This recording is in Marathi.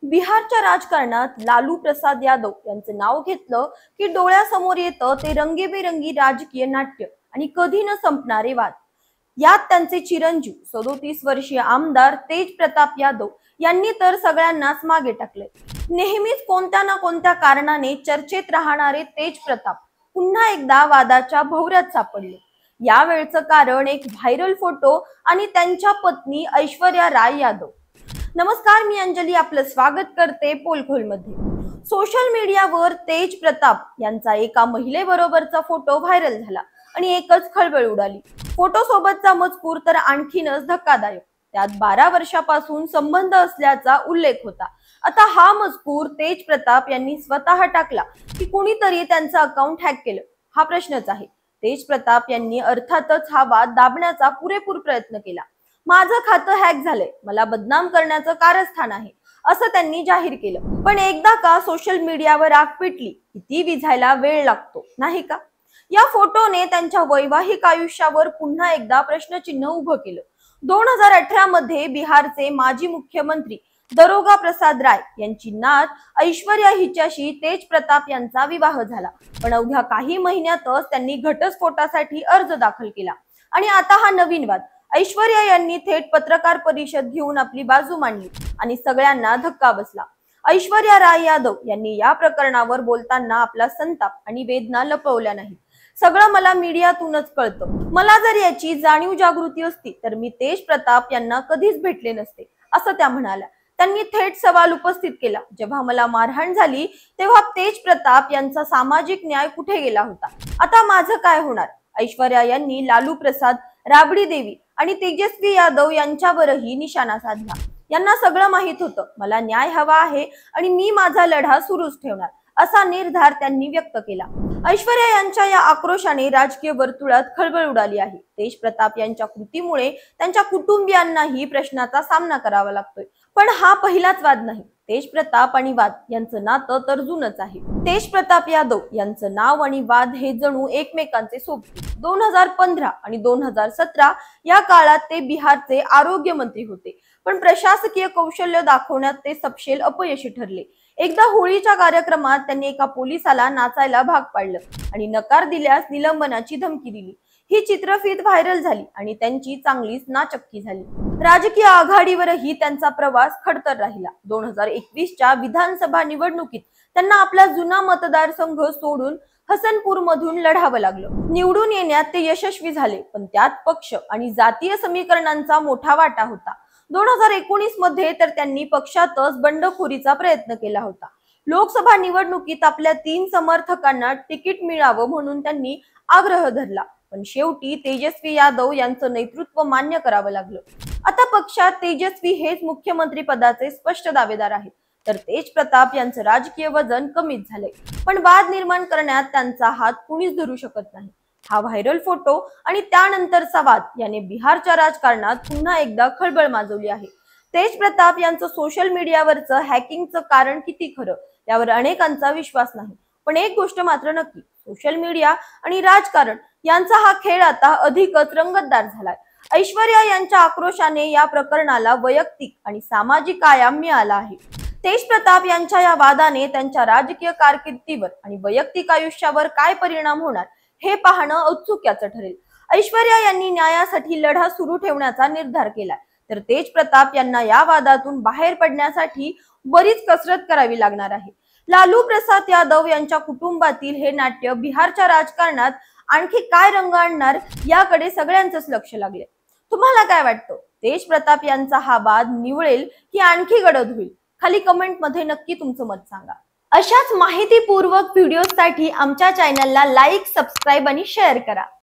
बिहारच्या राजकारणात लालू प्रसाद यादव यांचं नाव घेतलं की डोळ्यासमोर येतं ते रंगीबेरंगी राजकीय नाट्य आणि कधी न संपणारे वाद। यात त्यांचे चिरंजीव 37 वर्षीय आमदार तेज प्रताप यादव यांनी तर सगळ्यांनाच मागे टाकले। नेहमीच कोणत्या ना कोणत्या कारणाने चर्चेत राहणारे तेज प्रताप पुन्हा एकदा वादाच्या भोवऱ्यात सापडले। यावेळचं कारण एक व्हायरल फोटो आणि त्यांच्या पत्नी ऐश्वर्या राय यादव। नमस्कार, मी अंजली आपलं स्वागत करते पोलखोल मध्ये। सोशल मीडियावर तेज प्रताप यांचा एका महिलेबरोबरचा फोटो व्हायरल झाला आणि एकच खळबळ उडाली। फोटो सोबतचा मजकूर तर आणखीनच धक्कादायक। त्यात 12 वर्षापासून संबंध असल्याचा उल्लेख होता। आता हा मजकूर तेज प्रताप यांनी स्वतः टाकला की कोणीतरी त्यांचं अकाउंट हॅक केलं, हा प्रश्नच आहे। तेज प्रताप यांनी अर्थातच हा वाद दाबण्याचा पुरेपूर प्रयत्न केला। माझं खातं हॅक झालंय, मला बदनाम करण्याचं कारस्थान आहे, असं त्यांनी जाहीर केलं। पण एकदा का सोशल मीडियावर आग पेटली की ती विझायला वेळ लागतो, नाही का? या फोटोने त्यांच्या वैवाहिक आयुष्यावर पुन्हा एकदा प्रश्नचिन्ह उभं केलं। 2018 मध्ये बिहारचे माजी मुख्यमंत्री दरोगा प्रसाद राय यांची नात ऐश्वर्या हिच्याशी तेज प्रताप यांचा विवाह झाला। पण अवघ्या काही महिन्यातच त्यांनी घटस्फोटासाठी अर्ज दाखल केला आणि आता हा नवीन वाद। ऐश्वर्या यांनी थेट पत्रकार परिषद घेऊन आपली बाजू मांडली आणि सगळ्यांना धक्का बसला। ऐश्वर्या राय यादव यांनी या प्रकरणावर बोलताना आपला संताप आणि वेदना लपवल्या नाहीत। सगळं मला मीडियातूनच कळतं, मला जर याची जाणीव जागृती असती तर मी तेज प्रताप यांना कधीच भेटले नसते, असं त्या म्हणाल्या। त्यांनी थेट सवाल उपस्थित केला, जेव्हा मला मारहाण झाली तेव्हा तेज प्रताप यांचा सामाजिक न्याय कुठे गेला होता? आता माझं काय होणार? ऐश्वर्या यांनी लालू प्रसाद, राबडी देवी आणि तेजस्वी यादव यांच्यावरही निशाणा साधला। यांना सगळं माहित होतं, मला न्याय हवा आहे आणि मी माझा लढा सुरूच ठेवणार, असा निर्धार त्यांनी व्यक्त केला। ऐश्वर्या यांच्या या आक्रोशाने राजकीय वर्तुळात खळबळ उडाली आहे। तेज प्रताप यांच्या कृतीमुळे त्यांच्या कुटुंबियांनाही प्रश्नाचा सामना करावा लागतोय। पण हा पहिलाच वाद नाही। तेज प्रताप आणि वाद यांचं नातं तर जुनच आहे। तेज प्रताप यादव यांचं नाव आणि वाद हे जणू एकमेकांचे सोबती। 2015 आणि 2017 या काळात ते बिहारचे आरोग्य मंत्री होते, पण प्रशासकीय कौशल्य दाखवण्यात ते सपशेल अपयशी ठरले। एकदा होळीच्या कार्यक्रमात त्यांनी एका पोलिसाला नाचायला भाग पाडलं आणि नकार दिल्यास निलंबनाची धमकी दिली। ही चित्रफीत व्हायरल झाली आणि त्यांची चांगलीच नाचक्की झाली। राजकीय आघाडीवरही त्यांचा प्रवास खडतर राहिला। 2021च्या विधानसभा निवडणुकीत त्यांना आपला जुना मतदारसंघ सोडून हसनपूर मधून लढावं लागलं। निवडून येण्यात ते यशस्वी झाले, पण त्यात पक्ष आणि जातीय समीकरणांचा मोठा वाटा होता। 2019 मध्ये तर त्यांनी पक्षातच बंडखोरीचा प्रयत्न केला होता। लोकसभा निवडणुकीत आपल्या 3 समर्थकांना तिकीट मिळावं म्हणून त्यांनी आग्रह धरला, पण शेवटी तेजस्वी यादव यांचं नेतृत्व मान्य करावं लागलं। आता पक्षात तेजस्वी हेच मुख्यमंत्री पदाचे स्पष्ट दावेदार आहेत, तर तेज प्रताप यांचं राजकीय वजन कमीच झालंय। पण वाद निर्माण करण्यात त्यांचा हात कुणीच धरू शकत नाही। हा व्हायरल फोटो आणि त्यानंतरचा वाद याने बिहारच्या राजकारणात पुन्हा एकदा खळबळ माजवली आहे। तेज प्रताप यांचं सोशल मीडियावरचं हॅकिंगचं कारण किती खरं, यावर अनेकांचा विश्वास नाही। पण एक गोष्ट मात्र नक्की, सोशल मीडिया आणि राजकारण यांचा हा खेळ आता अधिकच रंगतदार झालाय। ऐश्वर्या यांच्या आक्रोशाने या प्रकरणाला वैयक्तिक आणि सामाजिक आयाम मिळाला आहे। तेज प्रताप यांच्या या वादाने त्यांच्या राजकीय कारकिर्दीवर आणि वैयक्तिक आयुष्यावर काय परिणाम होणार हे पाहणं औत्सुक्याचं ठरेल। ऐश्वर्या यांनी न्यायासाठी लढा सुरू ठेवण्याचा निर्धार केलाय, तर तेज प्रताप यांना या वादातून बाहेर पडण्यासाठी बरीच कसरत करावी लागणार आहे। लालू प्रसाद यादव यांच्या कुटुंबातील हे नाट्य बिहारच्या राजकारणात आणखी काय रंग आणणार याकडे सगळ्यांचंच लक्ष लागले। तुम्हाला काय वाटतं? तेज प्रताप यांचा हा वाद निवळेल की आणखी गडद होईल? खाली कमेंट मध्ये नक्की तुमचं मत सांगा। अशाच माहितीपूर्वक व्हिडिओसाठी आमच्या चॅनलला लाईक, सबस्क्राईब आणि शेअर करा।